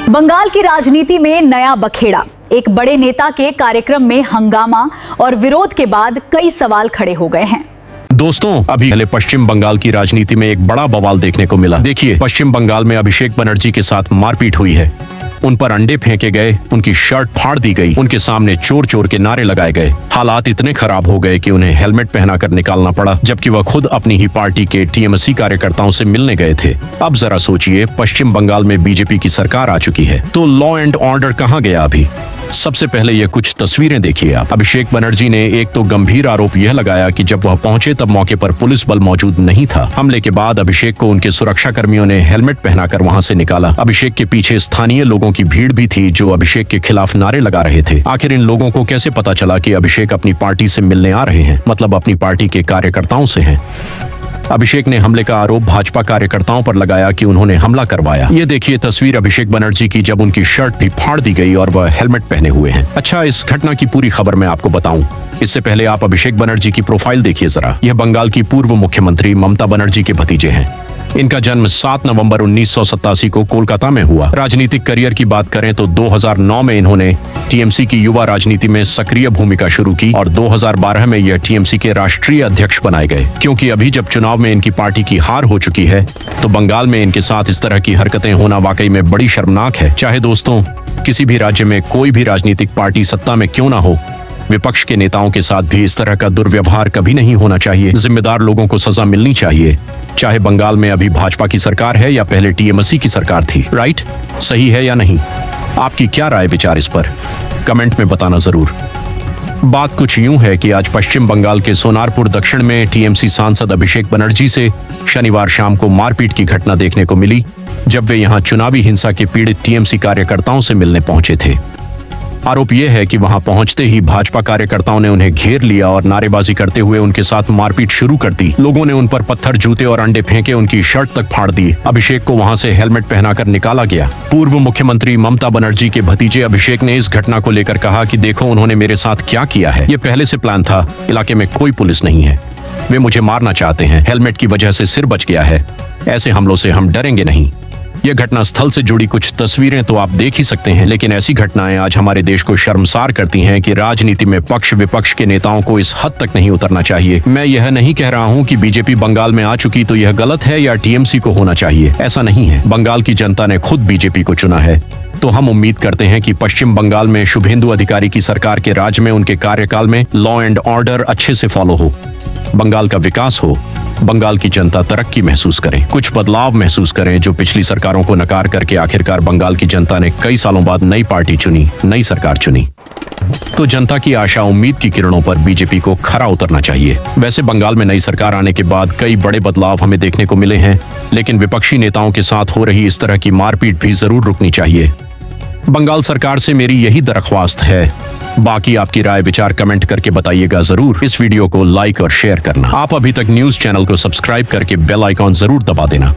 बंगाल की राजनीति में नया बखेड़ा। एक बड़े नेता के कार्यक्रम में हंगामा और विरोध के बाद कई सवाल खड़े हो गए हैं। दोस्तों, अभी पहले पश्चिम बंगाल की राजनीति में एक बड़ा बवाल देखने को मिला। देखिए, पश्चिम बंगाल में अभिषेक बनर्जी के साथ मारपीट हुई है। उन पर अंडे फेंके गए, उनकी शर्ट फाड़ दी गई, उनके सामने चोर चोर के नारे लगाए गए। हालात इतने खराब हो गए कि उन्हें हेलमेट पहनाकर निकालना पड़ा, जबकि वह खुद अपनी ही पार्टी के टीएमसी कार्यकर्ताओं से मिलने गए थे। अब जरा सोचिए, पश्चिम बंगाल में बीजेपी की सरकार आ चुकी है, तो लॉ एंड ऑर्डर कहाँ गया अभी? सबसे पहले ये कुछ तस्वीरें देखिए आप। अभिषेक बनर्जी ने एक तो गंभीर आरोप यह लगाया कि जब वह पहुंचे तब मौके पर पुलिस बल मौजूद नहीं था। हमले के बाद अभिषेक को उनके सुरक्षा कर्मियों ने हेलमेट पहनाकर वहां से निकाला। अभिषेक के पीछे स्थानीय लोगों की भीड़ भी थी जो अभिषेक के खिलाफ नारे लगा रहे थे। आखिर इन लोगों को कैसे पता चला कि अभिषेक अपनी पार्टी से मिलने आ रहे हैं, मतलब अपनी पार्टी के कार्यकर्ताओं से हैं? अभिषेक ने हमले का आरोप भाजपा कार्यकर्ताओं पर लगाया कि उन्होंने हमला करवाया। ये देखिए तस्वीर अभिषेक बनर्जी की, जब उनकी शर्ट भी फाड़ दी गई और वह हेलमेट पहने हुए हैं। अच्छा, इस घटना की पूरी खबर मैं आपको बताऊं, इससे पहले आप अभिषेक बनर्जी की प्रोफाइल देखिए जरा। यह बंगाल की पूर्व मुख्यमंत्री ममता बनर्जी के भतीजे हैं। इनका जन्म 7 नवंबर 1987 को कोलकाता में हुआ। राजनीतिक करियर की बात करें तो 2009 में इन्होंने टीएमसी की युवा राजनीति में सक्रिय भूमिका शुरू की और 2012 में यह टीएमसी के राष्ट्रीय अध्यक्ष बनाए गए। क्योंकि अभी जब चुनाव में इनकी पार्टी की हार हो चुकी है, तो बंगाल में इनके साथ इस तरह की हरकतें होना वाकई में बड़ी शर्मनाक है। चाहे दोस्तों, किसी भी राज्य में कोई भी राजनीतिक पार्टी सत्ता में क्यों ना हो, विपक्ष के नेताओं के साथ भी इस तरह का दुर्व्यवहार कभी नहीं होना चाहिए। जिम्मेदार लोगों को सजा मिलनी चाहिए, चाहे बंगाल में अभी भाजपा की सरकार है या पहले टीएमसी की सरकार थी। राइट? सही है या नहीं? आपकी क्या राय विचार इस पर कमेंट में बताना जरूर। बात कुछ यूं है कि आज पश्चिम बंगाल के सोनारपुर दक्षिण में टीएमसी सांसद अभिषेक बनर्जी से शनिवार शाम को मारपीट की घटना देखने को मिली, जब वे यहां चुनावी हिंसा के पीड़ित टीएमसी कार्यकर्ताओं से मिलने पहुंचे थे। आरोप यह है कि वहां पहुंचते ही भाजपा कार्यकर्ताओं ने उन्हें घेर लिया और नारेबाजी करते हुए उनके साथ मारपीट शुरू कर दी। लोगों ने उन पर पत्थर, जूते और अंडे फेंके, उनकी शर्ट तक फाड़ दी। अभिषेक को वहां से हेलमेट पहनाकर निकाला गया। पूर्व मुख्यमंत्री ममता बनर्जी के भतीजे अभिषेक ने इस घटना को लेकर कहा कि देखो उन्होंने मेरे साथ क्या किया है, ये पहले से प्लान था। इलाके में कोई पुलिस नहीं है, वे मुझे मारना चाहते हैं, हेलमेट की वजह से सिर बच गया है, ऐसे हमलों से हम डरेंगे नहीं। यह घटना स्थल से जुड़ी कुछ तस्वीरें तो आप देख ही सकते हैं, लेकिन ऐसी घटनाएं आज हमारे देश को शर्मसार करती हैं कि राजनीति में पक्ष विपक्ष के नेताओं को इस हद तक नहीं उतरना चाहिए। मैं यह नहीं कह रहा हूं कि बीजेपी बंगाल में आ चुकी तो यह गलत है या टीएमसी को होना चाहिए, ऐसा नहीं है। बंगाल की जनता ने खुद बीजेपी को चुना है, तो हम उम्मीद करते हैं कि पश्चिम बंगाल में शुभेंदु अधिकारी की सरकार के राज में, उनके कार्यकाल में लॉ एंड ऑर्डर अच्छे से फॉलो हो, बंगाल का विकास हो, बंगाल की जनता तरक्की महसूस करे, कुछ बदलाव महसूस करें जो पिछली सरकारों को नकार करके आखिरकार बंगाल की जनता ने कई सालों बाद नई पार्टी चुनी, नई सरकार चुनी। तो जनता की आशा उम्मीद की किरणों पर बीजेपी को खरा उतरना चाहिए। वैसे बंगाल में नई सरकार आने के बाद कई बड़े बदलाव हमें देखने को मिले हैं, लेकिन विपक्षी नेताओं के साथ हो रही इस तरह की मारपीट भी जरूर रुकनी चाहिए। बंगाल सरकार से मेरी यही दरख्वास्त है। बाकी आपकी राय विचार कमेंट करके बताइएगा जरूर। इस वीडियो को लाइक और शेयर करना। आप अभी तक न्यूज चैनल को सब्सक्राइब करके बेल आइकॉन जरूर दबा देना।